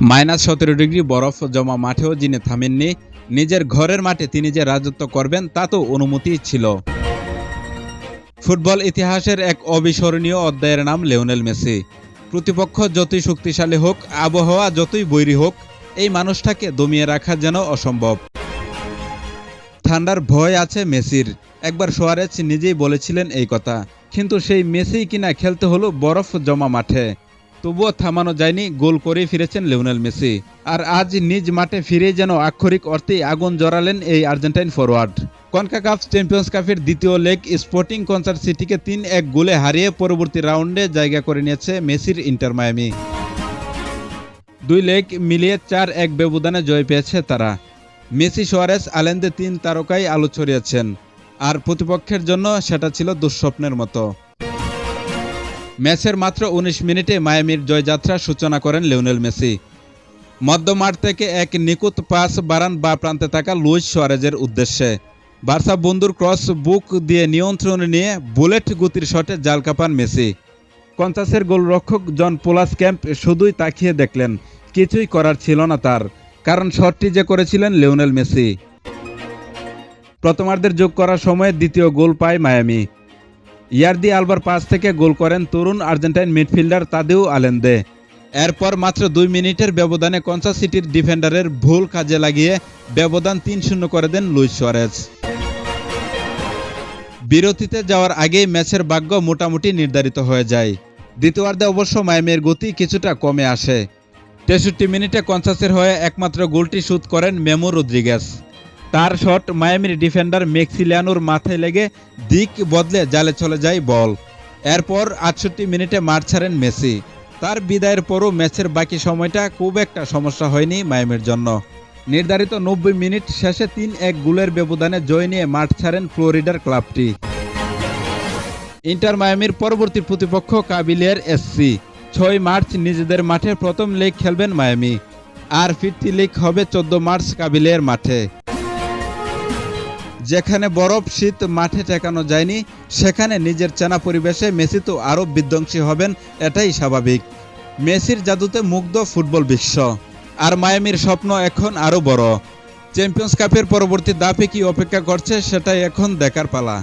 -17 degree বরফ জমা মাঠেও যিনি থামেননি, নিজের ঘরের মাঠে তিনি যে রাজত্ব করবেন তা তো অনুমতিই ছিল। ফুটবল ইতিহাসের এক অবিস্মরণীয় অধ্যায়ের নাম লিওনেল মেসি। প্রতিপক্ষ যতই শক্তিশালী হোক, আবহাওয়া যতই বৈরী হোক, এই মানুষটাকে দমিয়ে রাখা যেন অসম্ভব। ঠান্ডার ভয় আছে মেসির, একবার সুয়ারেজ নিজেই বলেছিলেন এই কথা। কিন্তু সেই মেসিই কিনা খেলতে হলো বরফ জমা মাঠে। তবুও থামানো যায়নি, গোল করেই ফিরেছেন লিওনেল মেসি। আর আজ নিজ মাঠে ফিরেই যেন আক্ষরিক অর্থেই আগুন জ্বালালেন এই আর্জেন্টাইন ফরোয়ার্ড। কনকাকাফ চ্যাম্পিয়ন্স কাপের দ্বিতীয় লেগ স্পোর্টিং কনসার্ট সিটিকে ৩-১ গোলে হারিয়ে পরবর্তী রাউন্ডে জায়গা করে নিয়েছে মেসির ইন্টার মায়ামি। ২ লেগ মিলিয়ে ৪-১ ব্যবধানে জয় পেয়েছে তারা। মেসি, সুয়ারেজ, আলেন্দে ৩ তারকাই আলো ছড়িয়েছেন, আর প্রতিপক্ষের জন্য সেটা ছিল দুঃস্বপ্নের মতো। ম্যাচের মাত্র ১৯ মিনিটে মায়ামির জয়যাত্রার সূচনা করেন লিওনেল মেসি। মধ্যমাঠ থেকে এক নিখুঁত পাস বাড়ান বাঁ প্রান্তে থাকা লুইস সুয়ারেজের উদ্দেশ্যে। বার্সা বন্ধুর ক্রস বুক দিয়ে নিয়ন্ত্রণে নিয়ে বুলেট গতির শটে জাল কাপান মেসি। কনসাসের গোলরক্ষক জন পোলাস ক্যাম্প শুধুই তাকিয়ে দেখলেন, কিছুই করার ছিল না তার, কারণ শটটি যে করেছিলেন লিওনেল মেসি। প্রথমার্ধের যোগ করার সময়ে দ্বিতীয় গোল পায় মায়ামি। ইয়ার্দি আলবার পাস থেকে গোল করেন তরুণ আর্জেন্টাইন মিডফিল্ডার তাদেউ আলেন্দে। এরপর মাত্র ২ মিনিটের ব্যবধানে কনসাস সিটির ডিফেন্ডারের ভুল কাজে লাগিয়ে ব্যবধান ৩-০ করে দেন লুইস সুয়ারেজ। বিরতিতে যাওয়ার আগেই ম্যাচের ভাগ্য মোটামুটি নির্ধারিত হয়ে যায়। দ্বিতীয়ার্ধে অবশ্য মায়ামির গতি কিছুটা কমে আসে। ৬৩ মিনিটে কনসাসের হয়ে একমাত্র গোলটি শোধ করেন মেমো রদ্রিগেজ। তার শট মায়ামির ডিফেন্ডার মেক্সিলিয়ানোর মাথায় লেগে দিক বদলে জালে চলে যায় বল। এরপর ৬৮ মিনিটে মাঠ ছাড়েন মেসি। তার বিদায়ের পরও ম্যাচের বাকি সময়টা খুব একটা সমস্যা হয়নি মায়ামির জন্য। নির্ধারিত ৯০ মিনিট শেষে ৩-১ গোলের ব্যবধানে জয় নিয়ে মাঠ ছাড়েন ফ্লোরিডার ক্লাবটি। ইন্টার মায়ামির পরবর্তী প্রতিপক্ষ কাবিলিয়ার এসসি। ৬ মার্চ নিজেদের মাঠে প্রথম লেগ খেলবেন মায়ামি, আর ফিরতি লেগ হবে ১৪ মার্চ কাবিলিয়ার মাঠে। যেখানে বরফ শীত মাঠে ঠেকানো যায়নি, সেখানে নিজের চেনা পরিবেশে মেসি তো আরও বিধ্বংসী হবেন, এটাই স্বাভাবিক। মেসির জাদুতে মুগ্ধ ফুটবল বিশ্ব, আর মায়ামির স্বপ্ন এখন আরও বড়। চ্যাম্পিয়ন্স কাপের পরবর্তী ধাপে কি অপেক্ষা করছে সেটাই এখন দেখার পালা।